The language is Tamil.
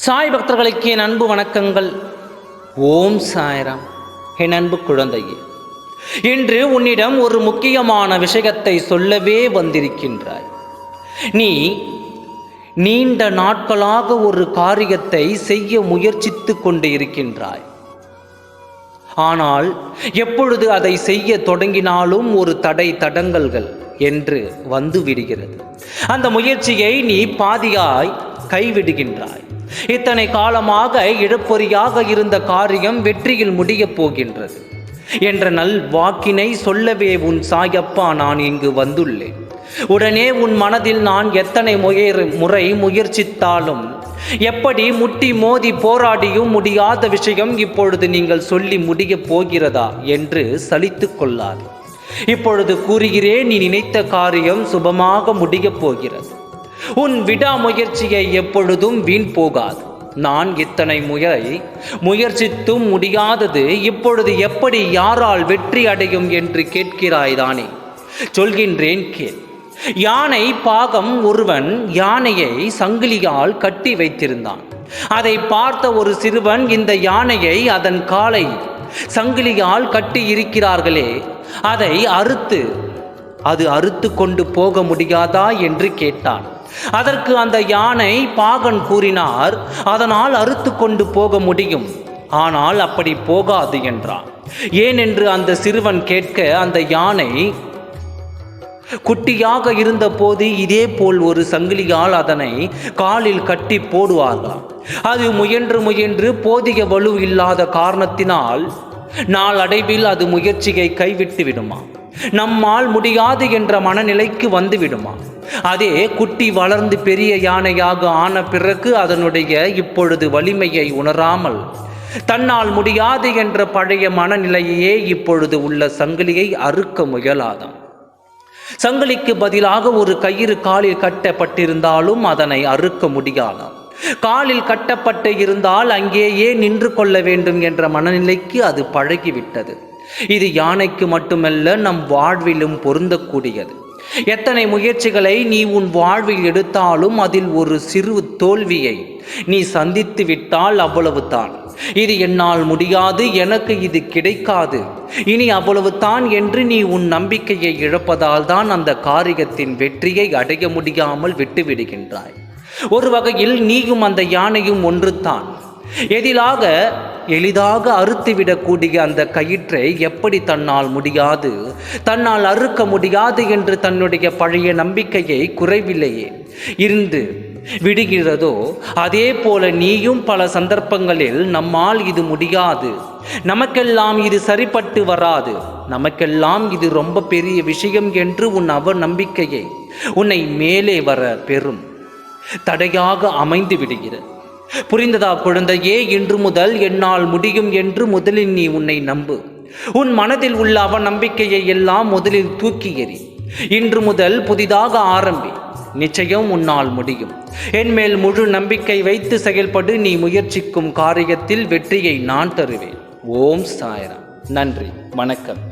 சாய் பக்தர்களுக்கு என் அன்பு வணக்கங்கள். ஓம் சாய்ராம். என் அன்பு குழந்தையே, இன்று உன்னிடம் ஒரு முக்கியமான விஷயத்தை சொல்லவே வந்திருக்கின்றாய். நீ நீண்ட நாட்களாக ஒரு காரியத்தை செய்ய முயற்சித்து கொண்டு இருக்கின்றாய். ஆனால் எப்பொழுது அதை செய்ய தொடங்கினாலும் ஒரு தடங்கல்கள் என்று வந்து விடுகிறது. அந்த முயற்சியை நீ பாதியாய் கைவிடுகின்றாய். இத்தனை காலமாக இழுப்பொறியாக இருந்த காரியம் வெற்றியில் முடியப் போகின்றது என்ற நல் வாக்கினை சொல்லவே உன் சாயப்பா நான் இங்கு வந்துள்ளேன். உடனே உன் மனதில் நான் எத்தனை முறை முயற்சித்தாலும், எப்படி முட்டி மோதி போராடியும் முடியாத விஷயம் இப்பொழுது நீங்கள் சொல்லி முடியப் போகிறதா என்று சலித்து கொள்ளாது. இப்பொழுது கூறுகிறேன், நீ நினைத்த காரியம் சுபமாக முடியப் போகிறது. உன் விடாமுயற்சியை எப்பொழுதும் வீண் போகாது. நான் இத்தனை முயற்சித்தும் முடியாதது இப்பொழுது எப்படி யாரால் வெற்றி அடையும் என்று கேட்கிறாய்தானே? சொல்கின்றேன் கேள். யானை பாகம் ஒருவன் யானையை சங்கிலியால் கட்டி வைத்திருந்தான். அதை பார்த்த ஒரு சிறுவன், இந்த யானையை அதன் காலை சங்கிலியால் கட்டி இருக்கிறார்களே, அதை அறுத்து கொண்டு போக முடியாதா என்று கேட்டான். அதற்கு அந்த யானை பாகன் கூறினார், அதனால் அறுத்து கொண்டு போக முடியும், ஆனால் அப்படி போகாது என்றான். ஏனென்று அந்த சிறுவன் கேட்க, அந்த யானை குட்டியாக இருந்த போது இதே போல் ஒரு சங்கிலியால் அதனை காலில் கட்டி போடுவார்களாம். அது முயன்று போதிய வலு இல்லாத காரணத்தினால் நாளடைவில் அது முயற்சியை கைவிட்டு விடுமா, நம்மால் முடியாது என்ற மனநிலைக்கு வந்து விடுமா. அதே குட்டி வளர்ந்து பெரிய யானையாக ஆன பிறகு அதனுடைய இப்பொழுது வலிமையை உணராமல் தன்னால் முடியாது என்ற பழைய மனநிலையே இப்பொழுது உள்ள சங்கிலியை அறுக்க முயலாதாம். சங்கிலிக்கு பதிலாக ஒரு கயிறு காலில் கட்டப்பட்டிருந்தாலும் அதனை அறுக்க முடியாதாம். காலில் கட்டப்பட்டு இருந்தால் அங்கேயே நின்று கொள்ள வேண்டும் என்ற மனநிலைக்கு அது பழகிவிட்டது. இது யானைக்கு மட்டுமல்ல, நம் வாழ்விலும் பொருந்தக்கூடியது. எத்தனை முயற்சிகளை நீ உன் வாழ்வில் எடுத்தாலும் அதில் ஒரு சிறு தோல்வியை நீ சந்தித்து விட்டால் அவ்வளவுதான். இது என்னால் முடியாது, எனக்கு இது கிடைக்காது, இனி அவ்வளவுதான் என்று நீ உன் நம்பிக்கையை இழப்பதால் தான் அந்த காரியத்தின் வெற்றியை அடைய முடியாமல் விட்டுவிடுகின்றாய். ஒரு வகையில் நீயும் அந்த யானையும் ஒன்றுதான். எளிதாக அறுத்துவிடக்கூடிய அந்த கயிற்றை எப்படி தன்னால் அறுக்க முடியாது என்று தன்னுடைய பழைய நம்பிக்கையை குறைவில்லையே இருந்து விடுகிறதோ, அதே போல நீயும் பல சந்தர்ப்பங்களில் நம்மால் இது முடியாது, நமக்கெல்லாம் இது சரிப்பட்டு வராது, நமக்கெல்லாம் இது ரொம்ப பெரிய விஷயம் என்று உன் நம்பிக்கையை உன்னை மேலே வர பெறும் தடையாக அமைந்து விடுகிறது. புரிந்ததா குழந்தையே? இன்று முதல் என்னால் முடியும் என்று முதலில் நீ உன்னை நம்பு. உன் மனதில் உள்ள அவநம்பிக்கையை எல்லாம் முதலில் தூக்கி எறி. இன்று முதல் புதிதாக ஆரம்பி. நிச்சயம் உன்னால் முடியும். என்மேல் முழு நம்பிக்கை வைத்து செயல்படு. நீ முயற்சிக்கும் காரியத்தில் வெற்றியை நான் தருவேன். ஓம் சாய்ராம். நன்றி, வணக்கம்.